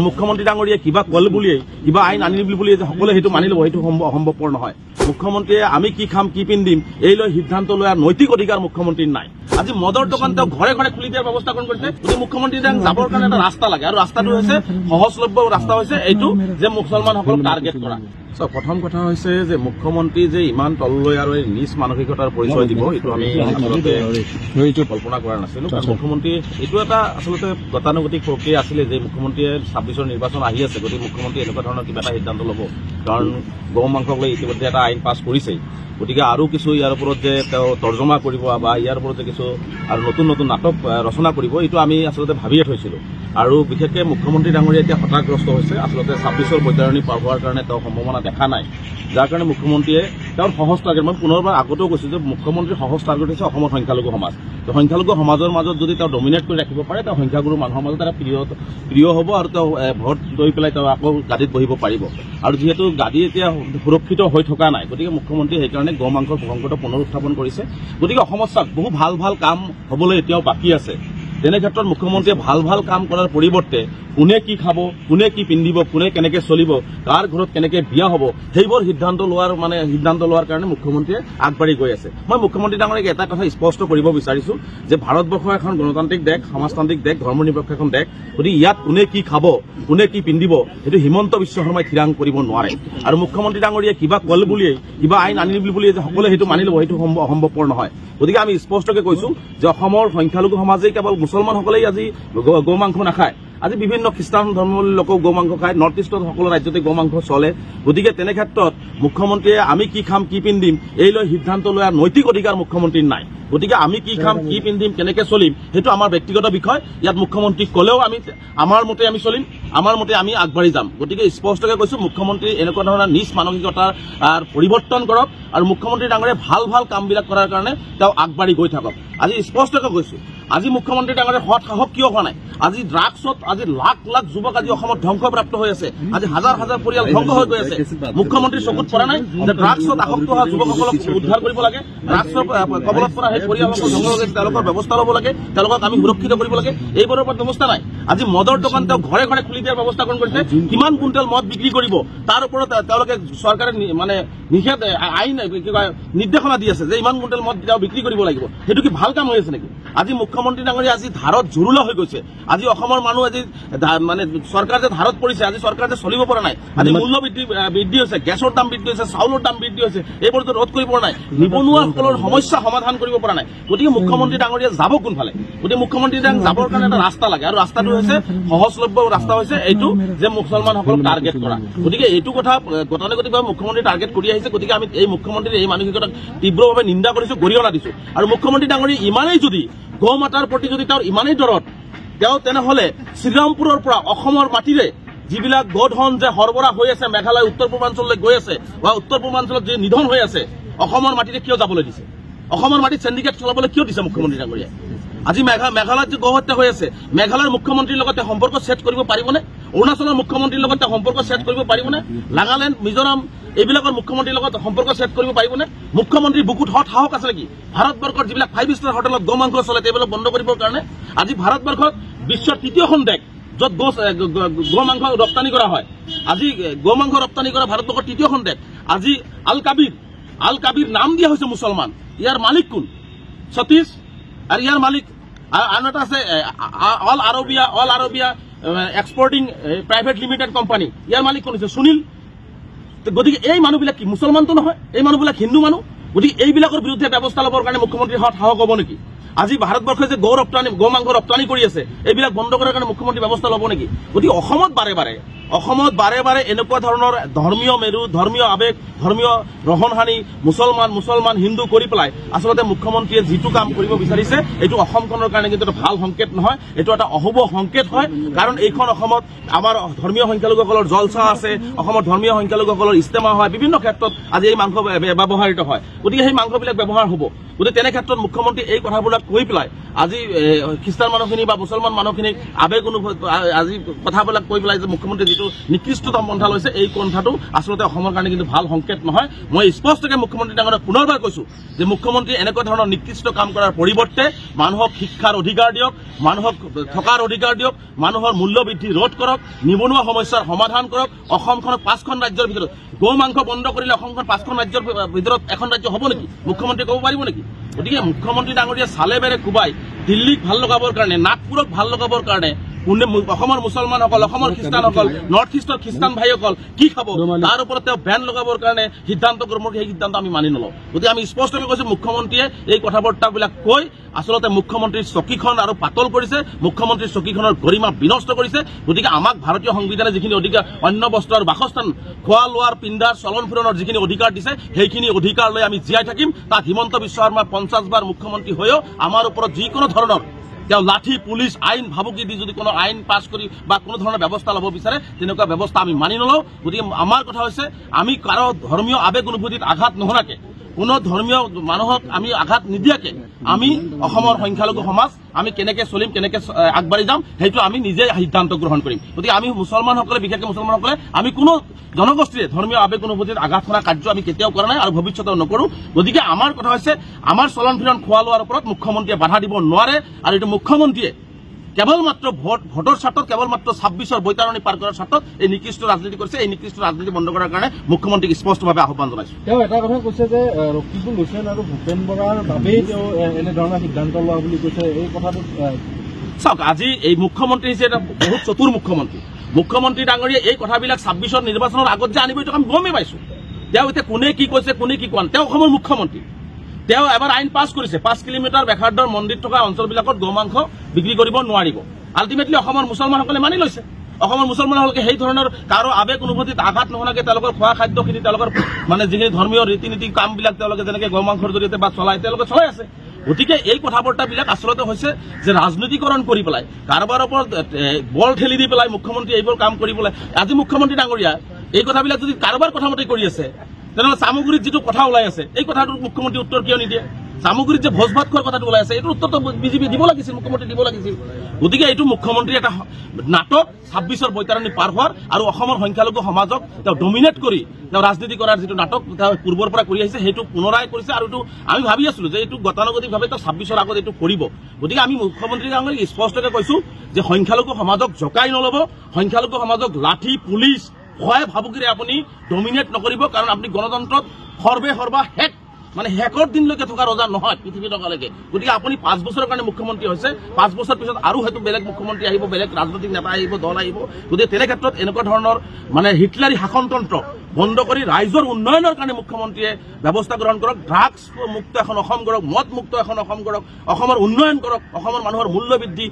মুখ্যমন্ত্ৰী ডাঙৰীয়ে কিবা কল বুলিয়ে কিবা আইন আনিল বুলিয়ে যে সকলে সেইটো মানি লব সেইটো অসম্ভৱপৰ নহয়। মুখ্যমন্ত্ৰীয়ে আমি কি খাম কি পিন্ধিম এই লৈ সিদ্ধান্ত লোৱাৰ নৈতিক অধিকাৰ মুখ্যমন্ত্ৰীৰ নাই। আজি মদৰ দোকান তেওঁ ঘৰে ঘৰে খুলি দিয়াৰ ব্যৱস্থা কৰিছে। গতিকে মুখ্যমন্ত্ৰী যাবৰ কাৰণে এটা ৰাস্তা লাগে আৰু ৰাস্তাটো হৈছে সহজলভ্য ৰাস্তা হৈছে এইটো যে মুছলমানসকলক টাৰ্গেট কৰা। প্ৰথম কথা হৈছে যে মুখ্যমন্ত্ৰী যে ইমান তললৈ আৰু নিজ মানসিকতাৰ পৰিচয় দিব এইটো আমি আচলতে কল্পনা কৰা নাছিলো। মুখ্যমন্ত্ৰী এইটো এটা আচলতে গতানুগতিক প্ৰক্ৰিয়া আছিলে যে মুখ্যমন্ত্ৰীয়ে 26ৰ নিৰ্বাচন আহি আছে, গতিকে মুখ্যমন্ত্ৰীয়ে এনেকুৱা ধৰণৰ কিবা এটা সিদ্ধান্ত ল'ব, কাৰণ গৌ মাংসক লৈ ইতিমধ্যে এটা আইন পাছ কৰিছেই। গতিকে আৰু কিছু ইয়াৰ ওপৰত যে তেওঁ তৰ্জমা কৰিব বা ইয়াৰ ওপৰত যে কিছু আৰু নতুন নতুন নাটক ৰচনা কৰিব এইটো আমি আচলতে ভাবিয়ে থৈছিলো। আৰু বিশেষকৈ মুখ্যমন্ত্ৰী ডাঙৰীয়া এতিয়া হতাশগ্ৰস্ত হৈছে। আচলতে 26ৰ বৈতৰণি পাৰ হোৱাৰ কাৰণে তেওঁ সম্ভাৱনা দেখা নাই, যাৰ কাৰণে মুখ্যমন্ত্ৰীয়ে তেওঁৰ সহজ টাৰ্গেট, মই পুনৰবাৰ আগতেও কৈছো যে মুখ্যমন্ত্ৰীৰ সহজ টাৰ্গেট হৈছে অসমৰ সংখ্যালঘু সমাজ। সংখ্যালঘু সমাজৰ মাজত যদি তেওঁ ডমিনেট কৰি ৰাখিব পাৰে তেওঁ সংখ্যাগুৰু মানুহৰ মাজত এটা প্ৰিয় হ'ব আৰু তেওঁ ভোট লৈ পেলাই তেওঁ আকৌ গাদীত বহিব পাৰিব। আৰু যিহেতু গাদী এতিয়া সুৰক্ষিত হৈ থকা নাই, গতিকে মুখ্যমন্ত্ৰীয়ে সেইকাৰণে গৌ মাংসৰ প্ৰসংগত পুনৰ উত্থাপন কৰিছে। গতিকে অসমত চাওক বহু ভাল ভাল কাম হ'বলৈ এতিয়াও বাকী আছে। তেনে ক্ষেত্ৰত মুখ্যমন্ত্ৰীয়ে ভাল ভাল কাম কৰাৰ পৰিৱৰ্তে কোনে কি খাব, কোনে কি পিন্ধিব, কোনে কেনেকে চলিব, কাৰ ঘৰত কেনেকে বিয়া হ'ব সেইবোৰ সিদ্ধান্ত লোৱাৰ কাৰণে মুখ্যমন্ত্ৰীয়ে আগবাঢ়ি গৈ আছে। মই মুখ্যমন্ত্ৰী ডাঙৰীয়াক এটা কথা স্পষ্ট কৰিব বিচাৰিছো যে ভাৰতবৰ্ষ এখন গণতান্ত্ৰিক দেশ, সমাজতান্ত্ৰিক দেশ, ধৰ্মনিৰপেক্ষ এখন দেশ। গতিকে ইয়াত কোনে কি খাব, কোনে কি পিন্ধিব সেইটো হিমন্ত বিশ্ব শৰ্মাই থিৰাং কৰিব নোৱাৰে। আৰু মুখ্যমন্ত্ৰী ডাঙৰীয়ে কিবা কল বুলিয়ে কিবা আইন আনিল বুলিয়ে যে সকলে সেইটো মানি লব সেইটো অসম্ভৱপৰ নহয়। গতিকে আমি স্পষ্টকৈ কৈছো যে অসমৰ সংখ্যালঘু সমাজেই কেৱল মুছলমানসকলেই আজি গৌ মাংস নাখায়। আজি বিভিন্ন খ্ৰীষ্টান ধৰ্মাৱলম্বী লোকেও গৌ মাংস খায়। নৰ্থ ইষ্টত সকলো ৰাজ্যতে গৌ মাংস চলে। গতিকে তেনে ক্ষেত্ৰত মুখ্যমন্ত্ৰীয়ে আমি কি খাম কি পিন্ধিম এই লৈ সিদ্ধান্ত লোৱাৰ নৈতিক অধিকাৰ মুখ্যমন্ত্ৰীৰ নাই। গতিকে আমি কি খাম কি পিন্ধিম কেনেকে চলিম সেইটো আমাৰ ব্যক্তিগত বিষয়। ইয়াত মুখ্যমন্ত্ৰীক ক'লেও আমাৰ মতে আমি চলিম, আমাৰ মতে আমি আগবাঢ়ি যাম। গতিকে স্পষ্টকৈ কৈছো মুখ্যমন্ত্ৰী এনেকুৱা ধৰণৰ নিজ মানসিকতাৰ পৰিৱৰ্তন কৰক আৰু মুখ্যমন্ত্ৰী ডাঙৰীয়ে ভাল ভাল কামবিলাক কৰাৰ কাৰণে তেওঁ আগবাঢ়ি গৈ থাকক। আজি স্পষ্টকৈ কৈছো আজি মুখ্যমন্ত্ৰী ডাঙৰীয়ে সৎ সাহস কিয় হোৱা নাই। আজি ড্ৰাগছত আজি লাখ লাখ যুৱক আজি অসমত ধ্বংসপ্ৰাপ্ত হৈ আছে। আজি হাজাৰ হাজাৰ পৰিয়াল ধ্বংস হৈ গৈ আছে। মুখ্যমন্ত্ৰীৰ চকুত পৰা নাই যে ড্ৰাগছত আসক্ত হোৱা যুৱকসকলক উদ্ধাৰ কৰিব লাগে, ড্ৰাগছৰ কবলত পৰা সেই পৰিয়ালসকল ধ্বংস হৈ গৈছে, তেওঁলোকৰ ব্যৱস্থা ল'ব লাগে, তেওঁলোকক আমি সুৰক্ষিত কৰিব লাগে। এইবোৰৰ ওপৰত ব্যৱস্থা নাই। আজি মদৰ দোকান তেওঁ ঘৰে ঘৰে খুলি দিয়াৰ ব্যৱস্থা কৰিছে। কিমান কুইণ্টেল মদ বিক্ৰী কৰিব তাৰ ওপৰত তেওঁলোকে চৰকাৰে নিষেধ আইন কি কয় নিৰ্দেশনা দি আছে যে ইমান কুইণ্টেল মদ তেওঁ বিক্ৰী কৰিব লাগিব। সেইটো কি ভাল কাম হৈ আছে নেকি? আজি মুখ্যমন্ত্ৰী ডাঙৰীয়া আজি ধাৰত জুৰুলা হৈ গৈছে। আজি অসমৰ মানুহ আজি চৰকাৰ যে ধাৰত পৰিছে, আজি চৰকাৰ যে চলিব পৰা নাই। আজি মূল্য বৃদ্ধি হৈছে, গেছৰ দাম বৃদ্ধি হৈছে, চাউলৰ দাম বৃদ্ধি হৈছে, এইবোৰতো ৰোধ কৰিব পৰা নাই। নিবনুৱাসকলৰ সমস্যা সমাধান কৰিব পৰা নাই। গতিকে মুখ্যমন্ত্ৰী ডাঙৰীয়া যাব কোনফালে? গতিকে মুখ্যমন্ত্ৰী যাবৰ কাৰণে এটা ৰাস্তা লাগে আৰু ৰাস্তাটো হৈছে সহজলভ্য ৰাস্তা হৈছে এইটো যে মুছলমানসকলক টাৰ্গেট কৰা। গতিকে এইটো কথা গতানুগতিকভাৱে মুখ্যমন্ত্ৰী টাৰ্গেট কৰি আহিছে। গতিকে আমি এই মুখ্যমন্ত্ৰীৰ এই মানসিকতাক তীব্ৰভাৱে নিন্দা কৰিছো, গৰিহণা দিছো। আৰু মুখ্যমন্ত্ৰী ডাঙৰী ইমানেই যদি গৌ মাতাৰ প্ৰতি যদি তেওঁৰ ইমানেই দৰদ তেওঁ তেনেহলে শ্ৰীৰামপুৰৰ পৰা অসমৰ মাটিৰে যিবিলাক গোধন যে সৰবৰাহ হৈ আছে মেঘালয় উত্তৰ পূৰ্বাঞ্চললৈ গৈ আছে বা উত্তৰ পূৰ্বাঞ্চলত যে নিধন হৈ আছে অসমৰ মাটিৰে কিয় যাবলৈ দিছে? অসমৰ মাটিত চেণ্ডিকেট চলাবলৈ কিয় দিছে মুখ্যমন্ত্ৰী ডাঙৰীয়াই? আজি মেঘালয়ত যে গৌ হত্যা হৈ আছে, মেঘালয়ৰ মুখ্যমন্ত্ৰীৰ লগতে সম্পৰ্ক ছেট কৰিব পাৰিবনে? অৰুণাচলৰ মুখ্যমন্ত্ৰীৰ লগতে সম্পৰ্ক ছেট কৰিব পাৰিবনে? নাগালেণ্ড, মিজোৰাম এইবিলাকৰ মুখ্যমন্ত্ৰীৰ লগত সম্পৰ্ক ছেট কৰিব পাৰিবনে? মুখ্যমন্ত্ৰীৰ বুকুত সাহস আছে নেকি ভাৰতবৰ্ষৰ যিবিলাক 5 ষ্টাৰ হোটেলত গৌ মাংস চলে এইবিলাক বন্ধ কৰিবৰ কাৰণে? আজি ভাৰতবৰ্ষত বিশ্বৰ তৃতীয়খন দেশ য'ত গৌ মাংস ৰপ্তানি কৰা হয়। আজি গৌ মাংস ৰপ্তানি কৰা ভাৰতবৰ্ষৰ তৃতীয়খন দেশ। আজি আল কাবিৰ নাম দিয়া হৈছে মুছলমান। ইয়াৰ মালিক কোন? সতীশ। আৰু ইয়াৰ মালিক আন এটা আছে Al Arabia exporting private limited company. ইয়াৰ মালিক কোন হৈছে? সুনীল। গতিকে এই মানুহবিলাক কি মুছলমানটো নহয়? এই মানুহবিলাক হিন্দু মানুহ। গতিকে এইবিলাকৰ বিৰুদ্ধে ব্যৱস্থা ল'বৰ কাৰণে মুখ্যমন্ত্ৰীৰ সাহস হ'ব নেকি? আজি ভাৰতবৰ্ষই যে গৌ মাংস ৰপ্তানি কৰি আছে এইবিলাক বন্ধ কৰাৰ কাৰণে মুখ্যমন্ত্ৰী ব্যৱস্থা ল'ব নেকি? গতিকে অসমত বাৰে বাৰে এনেকুৱা ধৰণৰ ধৰ্মীয় মেৰু, ধৰ্মীয় আৱেগ, ধৰ্মীয় ৰহনহানি, মুছলমান হিন্দু কৰি পেলাই আচলতে মুখ্যমন্ত্ৰীয়ে যিটো কাম কৰিব বিচাৰিছে এইটো অসমখনৰ কাৰণে কিন্তু এটা ভাল সংকেত নহয়, এইটো এটা অশুভ সংকেত হয়। কাৰণ এইখন অসমত আমাৰ ধৰ্মীয় সংখ্যালঘুসকলৰ জলচা আছে, অসমৰ ধৰ্মীয় সংখ্যালঘুসকলৰ ইস্তেমা হয়, বিভিন্ন ক্ষেত্ৰত আজি এই মাংস ব্যৱহাৰিত হয়। গতিকে সেই মাংসবিলাক ব্যৱহাৰ হ'ব। গতিকে তেনে ক্ষেত্ৰত মুখ্যমন্ত্ৰী এই কথাবিলাক কৈ পেলাই আজি খ্ৰীষ্টান মানুহখিনি বা মুছলমান মানুহখিনিক আৱেগ আজি কথাবিলাক কৈ পেলাই যে মুখ্যমন্ত্ৰী যিটো নিকৃষ্টতম পন্থা লৈছে এই পন্থাটো আচলতে অসমৰ কাৰণে কিন্তু ভাল সংকেত নহয়। মই স্পষ্টকৈ মুখ্যমন্ত্ৰী ডাঙৰীয়াক পুনৰবাৰ কৈছো যে মুখ্যমন্ত্ৰী এনেকুৱা ধৰণৰ নিকৃষ্ট কাম কৰাৰ পৰিৱৰ্তে মানুহক শিক্ষাৰ অধিকাৰ দিয়ক, মানুহক থকাৰ অধিকাৰ দিয়ক, মানুহৰ মূল্য বৃদ্ধি ৰোধ কৰক, নিবনুৱা সমস্যাৰ সমাধান কৰক। অসমখনক 5খন ৰাজ্যৰ ভিতৰত গো মাংস বন্ধ কৰিলে অসমখন 5খন ৰাজ্যৰ ভিতৰত এখন ৰাজ্য হ'ব নেকি? মুখ্যমন্ত্ৰীয়ে ক'ব পাৰিব নেকি? গতিকে মুখ্যমন্ত্ৰী ডাঙৰীয়া চালে বেৰে কোবাই দিল্লীক ভাল লগাবৰ কাৰণে, নাগপুৰক ভাল লগাবৰ কাৰণে অসমৰ মুছলমানসকল, অসমৰ খ্ৰীষ্টানসকল, নৰ্থ ইষ্টৰ খ্ৰীষ্টান ভাইসকল কি খাব তাৰ ওপৰত তেওঁ বেন লগাবৰ কাৰণে সিদ্ধান্ত গ্ৰহণ কৰি সেই সিদ্ধান্ত আমি মানি নলওঁ। গতিকে আমি স্পষ্টকৈ কৈছো মুখ্যমন্ত্ৰীয়ে এই কথা বাৰ্তাবিলাক কৈ আচলতে মুখ্যমন্ত্ৰীৰ চকীখন আৰু পাতল কৰিছে, মুখ্যমন্ত্ৰীৰ চকীখনৰ গৰিমা বিনষ্ট কৰিছে। গতিকে আমাক ভাৰতীয় সংবিধানে যিখিনি অধিকাৰ, অন্য বস্ত্ৰ আৰু বাসস্থান, খোৱা লোৱাৰ, পিন্ধাৰ, চলন ফুৰণৰ যিখিনি অধিকাৰ দিছে সেইখিনি অধিকাৰ লৈ আমি জীয়াই থাকিম। তাত হিমন্ত বিশ্ব শৰ্মা 50 বাৰ মুখ্যমন্ত্ৰী হৈও আমাৰ ওপৰত যিকোনো ধৰণৰ তেওঁ লাঠি, পুলিচ, আইন ভাবুকি দি যদি কোনো আইন পাছ কৰি বা কোনো ধৰণৰ ব্যৱস্থা ল'ব বিচাৰে তেনেকুৱা ব্যৱস্থা আমি মানি নলওঁ। গতিকে আমাৰ কথা হৈছে আমি কাৰো ধৰ্মীয় আৱেগ অনুভূতিত আঘাত নোহোৱাকে, কোনো ধৰ্মীয় মানুহক আমি আঘাত নিদিয়াকে আমি অসমৰ সংখ্যালঘু সমাজ আমি কেনেকে চলিম, কেনেকে আগবাঢ়ি যাম সেইটো আমি নিজে সিদ্ধান্ত গ্ৰহণ কৰিম। গতিকে আমি মুছলমানসকলে, বিশেষকৈ মুছলমানসকলে আমি কোনো জনগোষ্ঠীৰে ধৰ্মীয় আৱেগ অনুভূতিত আঘাত কৰা কাৰ্য আমি কেতিয়াও কৰা নাই আৰু ভৱিষ্যতেও নকৰোঁ। গতিকে আমাৰ কথা হৈছে আমাৰ চলন ফিৰণ খোৱা লোৱাৰ ওপৰত মুখ্যমন্ত্ৰীয়ে বাধা দিব নোৱাৰে আৰু এইটো মুখ্যমন্ত্ৰীয়ে কেৱল মাত্ৰ ভোটৰ স্বাৰ্থত, কেৱল মাত্ৰ 26ৰ বৈতাৰণি পাৰ কৰাৰ স্বাৰ্থত এই নিকৃষ্ট ৰাজনীতি কৰিছে। এই নিকৃষ্ট ৰাজনীতি বন্ধ কৰাৰ কাৰণে মুখ্যমন্ত্ৰীক স্পষ্টভাৱে আহ্বান জনাইছো। তেওঁ এটা কথা কৈছে যে ৰকিবুল হুছেইন আৰু ভূপেন বৰাৰ বাবেই তেওঁ এনেধৰণৰ সিদ্ধান্ত লোৱা বুলি কৈছে। এই কথাটো চাওক, আজি এই মুখ্যমন্ত্ৰী হৈছে এটা বহুত চতুৰ মুখ্যমন্ত্ৰী। মুখ্যমন্ত্ৰী ডাঙৰীয়ে এই কথাবিলাক 26ৰ নিৰ্বাচনৰ আগত যে আনিব এইটো আমি গমেই পাইছো। তেওঁ এতিয়া কোনে কি কৈছে, কোনে কি কোৱা নাই, তেওঁ অসমৰ মুখ্যমন্ত্ৰী। তেওঁ এবাৰ আইন পাছ কৰিছে 5 কিলোমিটাৰ বেখাৰদৰ মন্দিৰ থকা অঞ্চলবিলাকত গো মাংস বিক্ৰী কৰিব নোৱাৰিব। আল্টিমেটলি অসমৰ মুছলমানসকলে মানি লৈছে। অসমৰ মুছলমানসকলে সেই ধৰণৰ কাৰো আৱেগ অনুভূতিত আঘাত নোহোৱাকৈ তেওঁলোকৰ খোৱা খাদ্যখিনি, তেওঁলোকৰ মানে যিখিনি ধৰ্মীয় ৰীতি নীতি কামবিলাক তেওঁলোকে যেনেকৈ গো মাংসৰ জৰিয়তে বা চলাই তেওঁলোকে চলাই আছে। গতিকে এই কথা বাৰ্তাবিলাক আচলতে হৈছে যে ৰাজনীতিকৰণ কৰি পেলাই, কাৰোবাৰ ওপৰত বল ঠেলি দি পেলাই মুখ্যমন্ত্ৰী এইবোৰ কাম কৰি পেলাই আজি মুখ্যমন্ত্ৰী ডাঙৰীয়া এই কথাবিলাক যদি কাৰোবাৰ কথা মতে কৰি আছে তেনেহ'লে চামগুৰিত যিটো কথা ওলাই আছে এই কথাটোৰ মুখ্যমন্ত্ৰী উত্তৰ কিয় নিদিয়ে? চামগুৰিত যে ভোজ ভাত খোৱাৰ কথাটো ওলাই আছে এইটোৰ উত্তৰটো বিজেপি দিব লাগিছিল, মুখ্যমন্ত্ৰী দিব লাগিছিল। গতিকে এইটো মুখ্যমন্ত্ৰী এটা নাটক 26ৰ বৈতাৰণি পাৰ হোৱাৰ আৰু অসমৰ সংখ্যালঘু সমাজক তেওঁ ডমিনেট কৰি তেওঁ ৰাজনীতি কৰাৰ যিটো নাটক তেওঁ পূৰ্বৰ পৰা কৰি আহিছে সেইটো পুনৰাই কৰিছে। আৰু এইটো আমি ভাবি আছিলো যে এইটো গতানুগতিকভাৱে তেওঁ 26ৰ আগত এইটো কৰিব। গতিকে আমি মুখ্যমন্ত্ৰী ডাঙৰীয়াক স্পষ্টকৈ কৈছো যে সংখ্যালঘু সমাজক জকাই নল'ব, সংখ্যালঘু সমাজক লাঠি, পুলিচ, ভয় ভাবুকিৰে আপুনি ডমিনেট নকৰিব। কাৰণ আপুনি গণতন্ত্ৰত সৰ্বা শেষ মানে শেষৰ দিনলৈকে থকা ৰজা নহয়, পৃথিৱী থকালৈকে। গতিকে আপুনি 5 বছৰৰ কাৰণে মুখ্যমন্ত্ৰী হৈছে, 5 বছৰ পিছত আৰু হয়তো বেলেগ মুখ্যমন্ত্ৰী আহিব, বেলেগ ৰাজনৈতিক নেতা আহিব, দল আহিব। গতিকে তেনে ক্ষেত্ৰত এনেকুৱা ধৰণৰ মানে হিটলাৰী শাসনতন্ত্ৰ বন্ধ কৰি ৰাইজৰ উন্নয়নৰ কাৰণে মুখ্যমন্ত্ৰীয়ে ব্যৱস্থা গ্ৰহণ কৰক। ড্ৰাগছ মুক্ত এখন অসম কৰক, মদ মুক্ত এখন অসম কৰক, অসমৰ উন্নয়ন কৰক, অসমৰ মানুহৰ মূল্য বৃদ্ধি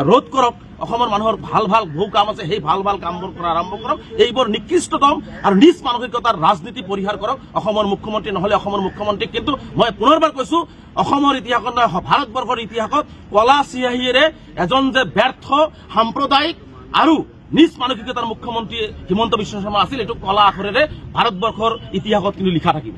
ৰোধ কৰক, অসমৰ মানুহৰ ভাল ভাল বহু কাম আছে সেই ভাল ভাল কামবোৰ কৰা আৰম্ভ কৰক। এইবোৰ নিকৃষ্টতম আৰু নিজ মানসিকতাৰ ৰাজনীতি পৰিহাৰ কৰক অসমৰ মুখ্যমন্ত্ৰী। নহ'লে অসমৰ মুখ্যমন্ত্ৰীক কিন্তু মই পুনৰবাৰ কৈছো অসমৰ ইতিহাসত নহয় ভাৰতবৰ্ষৰ ইতিহাসত কলা চিয়াহীৰে এজন যে ব্যৰ্থ সাম্প্ৰদায়িক আৰু নিজ মানসিকতাৰ মুখ্যমন্ত্ৰী হিমন্ত বিশ্ব শৰ্মা আছিল, এইটো কলা আখৰেৰে ভাৰতবৰ্ষৰ ইতিহাসত কিন্তু লিখা থাকিব।